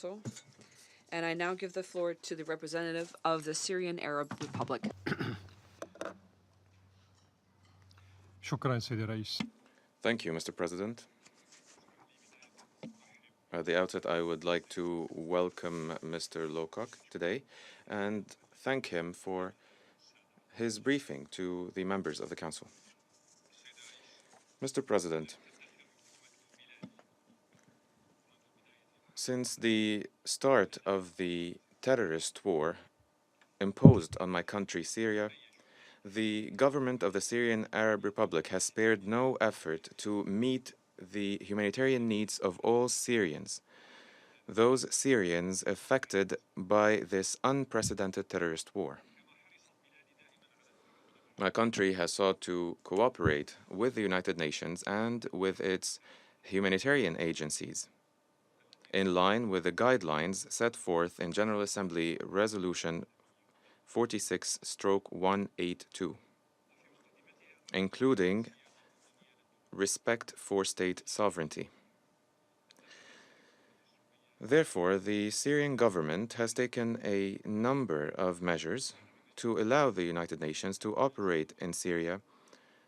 And I now give the floor to the representative of the Syrian Arab Republic. شكرا سيدي الرئيس. Thank you, Mr. President. At the outset, I would like to welcome Mr. Lowcock today and thank him for his briefing to the members of the Council. Mr. President, since the start of the terrorist war imposed on my country, Syria, the government of the Syrian Arab Republic has spared no effort to meet the humanitarian needs of all Syrians, those Syrians affected by this unprecedented terrorist war. My country has sought to cooperate with the United Nations and with its humanitarian agencies, in line with the guidelines set forth in General Assembly Resolution 46/182, including respect for state sovereignty. Therefore, the Syrian government has taken a number of measures to allow the United Nations to operate in Syria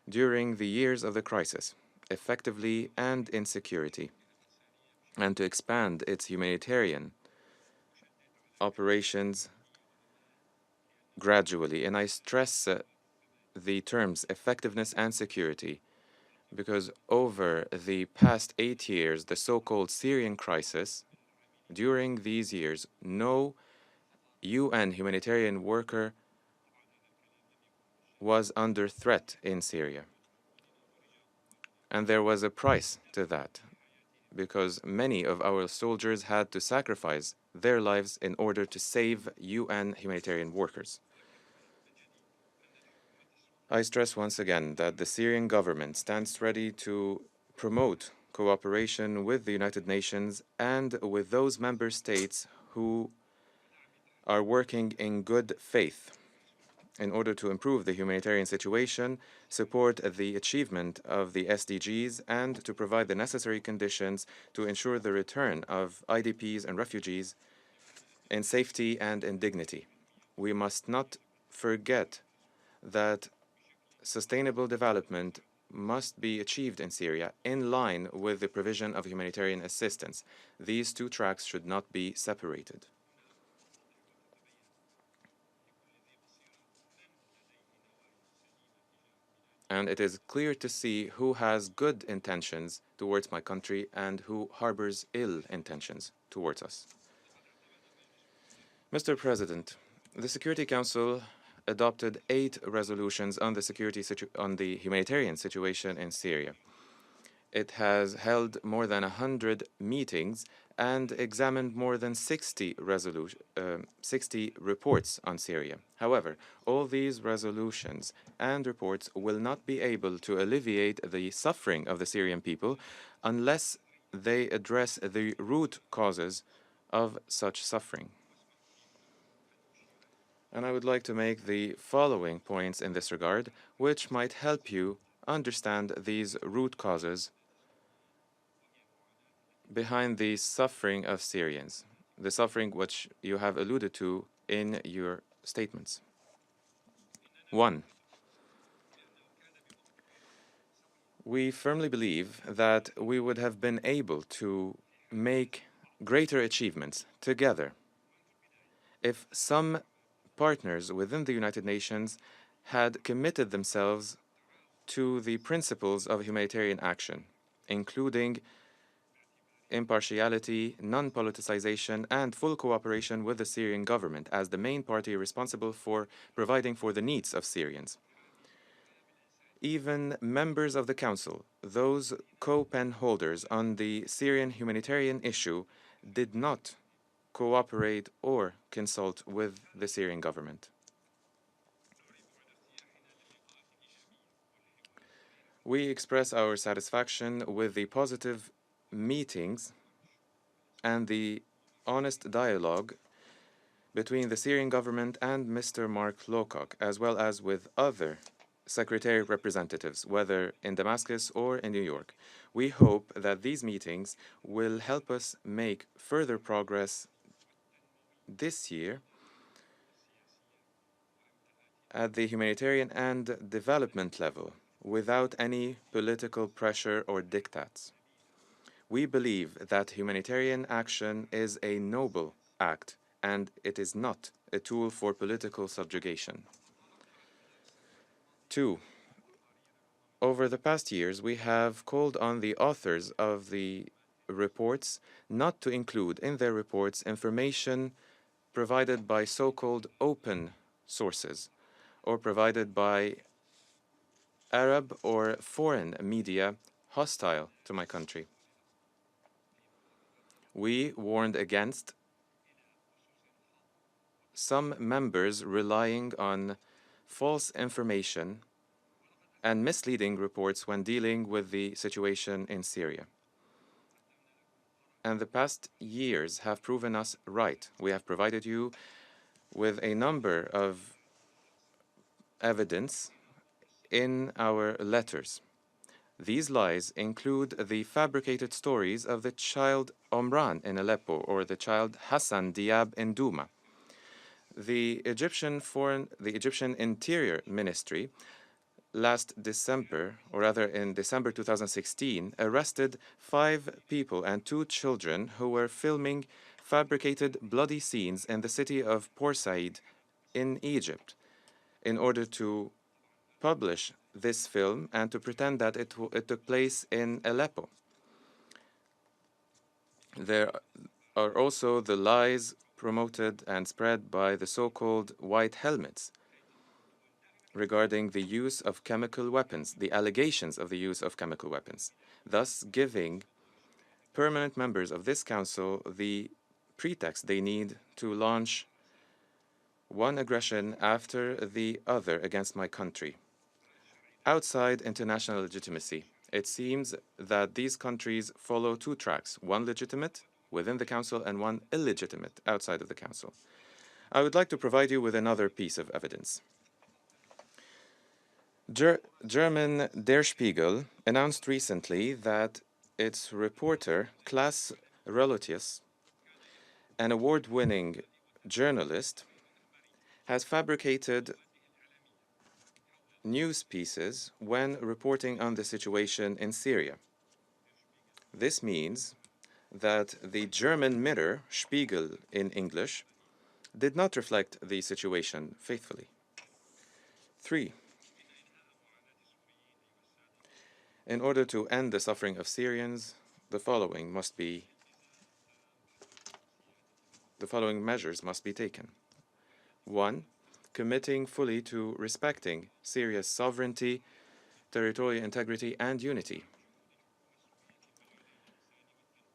during the years of the crisis, effectively and in security, and to expand its humanitarian operations gradually. And I stress the terms effectiveness and security, because over the past 8 years, the so-called Syrian crisis, during these years, no UN humanitarian worker was under threat in Syria. And there was a price to that, because many of our soldiers had to sacrifice their lives in order to save UN humanitarian workers. I stress once again that the Syrian government stands ready to promote cooperation with the United Nations and with those member states who are working in good faith in order to improve the humanitarian situation, support the achievement of the SDGs, and to provide the necessary conditions to ensure the return of IDPs and refugees in safety and in dignity. We must not forget that sustainable development must be achieved in Syria in line with the provision of humanitarian assistance. These two tracks should not be separated. And it is clear to see who has good intentions towards my country and who harbors ill intentions towards us. Mr. President, the Security Council adopted 8 resolutions on the humanitarian situation in Syria. It has held more than 100 meetings and examined more than 60 reports on Syria. However, all these resolutions and reports will not be able to alleviate the suffering of the Syrian people unless they address the root causes of such suffering. And I would like to make the following points in this regard, which might help you understand these root causes behind the suffering of Syrians, the suffering which you have alluded to in your statements. 1. We firmly believe that we would have been able to make greater achievements together if some partners within the United Nations had committed themselves to the principles of humanitarian action, including impartiality, non-politicization, and full cooperation with the Syrian government as the main party responsible for providing for the needs of Syrians. Even members of the Council, those co-pen holders on the Syrian humanitarian issue, did not cooperate or consult with the Syrian government. We express our satisfaction with the positive meetings and the honest dialogue between the Syrian government and Mr. Mark Lowcock, as well as with other Secretariat representatives, whether in Damascus or in New York. We hope that these meetings will help us make further progress this year at the humanitarian and development level without any political pressure or diktats. We believe that humanitarian action is a noble act and it is not a tool for political subjugation. 2. Over the past years, we have called on the authors of the reports not to include in their reports information provided by so-called open sources or provided by Arab or foreign media hostile to my country. We warned against some members relying on false information and misleading reports when dealing with the situation in Syria. And the past years have proven us right. We have provided you with a number of evidence in our letters. These lies include the fabricated stories of the child Omran in Aleppo or the child Hassan Diab in Douma. The Egyptian Interior Ministry last December, or rather in December 2016, arrested 5 people and 2 children who were filming fabricated bloody scenes in the city of Port Said in Egypt in order to publish this film and to pretend that it took place in Aleppo. There are also the lies promoted and spread by the so-called white helmets regarding the use of chemical weapons, the allegations of the use of chemical weapons, thus giving permanent members of this council the pretext they need to launch one aggression after the other against my country. Outside international legitimacy, it seems that these countries follow 2 tracks, one legitimate within the council and one illegitimate outside of the council. I would like to provide you with another piece of evidence. German Der Spiegel announced recently that its reporter, Klaas Relotius, an award-winning journalist, has fabricated news pieces when reporting on the situation in Syria. This means that the German mirror, Spiegel in English, did not reflect the situation faithfully. 3. In order to end the suffering of Syrians, the following measures must be taken. 1. Committing fully to respecting Syria's sovereignty, territorial integrity, and unity.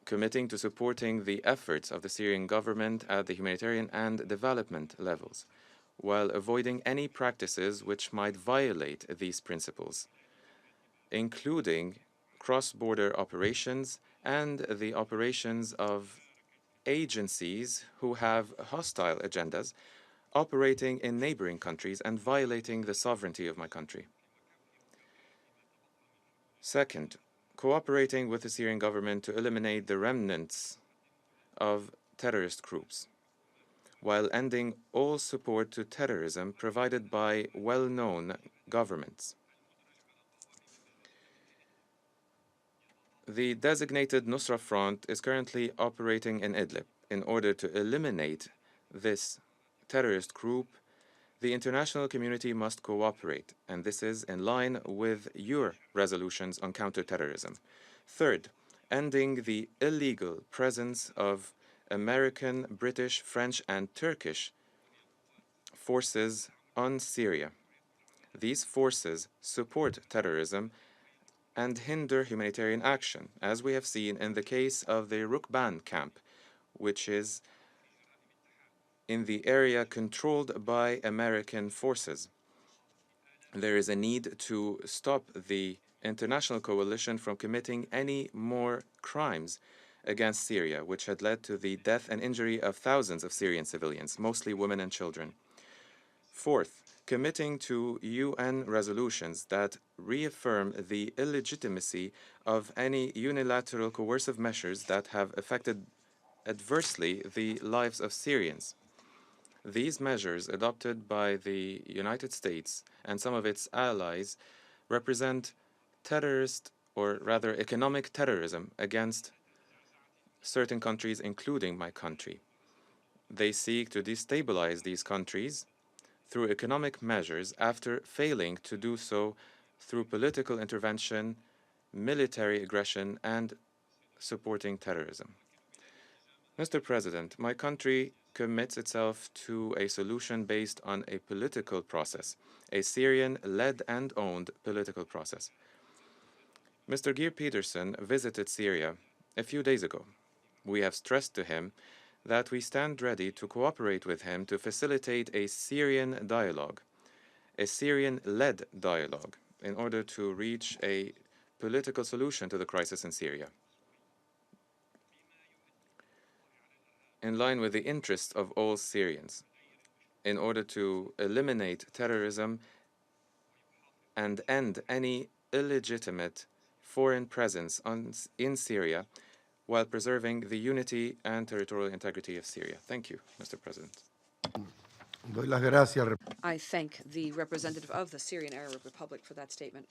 Committing to supporting the efforts of the Syrian government at the humanitarian and development levels, while avoiding any practices which might violate these principles, including cross-border operations and the operations of agencies who have hostile agendas operating in neighboring countries and violating the sovereignty of my country. Second, cooperating with the Syrian government to eliminate the remnants of terrorist groups, while ending all support to terrorism provided by well-known governments. The designated Nusra Front is currently operating in Idlib. In order to eliminate this terrorist group, the international community must cooperate, and this is in line with your resolutions on counterterrorism. Third, ending the illegal presence of American, British, French, and Turkish forces on Syria. These forces support terrorism and hinder humanitarian action, as we have seen in the case of the Rukban camp, which is in the area controlled by American forces. There is a need to stop the international coalition from committing any more crimes against Syria, which had led to the death and injury of thousands of Syrian civilians, mostly women and children. Fourth, committing to UN resolutions that reaffirm the illegitimacy of any unilateral coercive measures that have affected adversely the lives of Syrians. These measures, adopted by the United States and some of its allies, represent terrorist, or rather economic terrorism, against certain countries, including my country. They seek to destabilize these countries through economic measures after failing to do so through political intervention, military aggression, and supporting terrorism. Mr. President, my country commits itself to a solution based on a political process, a Syrian-led and owned political process. Mr. Geir Peterson visited Syria a few days ago. We have stressed to him that we stand ready to cooperate with him to facilitate a Syrian dialogue, a Syrian-led dialogue, in order to reach a political solution to the crisis in Syria. In line with the interests of all Syrians, in order to eliminate terrorism and end any illegitimate foreign presence in Syria while preserving the unity and territorial integrity of Syria. Thank you, Mr. President. I thank the representative of the Syrian Arab Republic for that statement.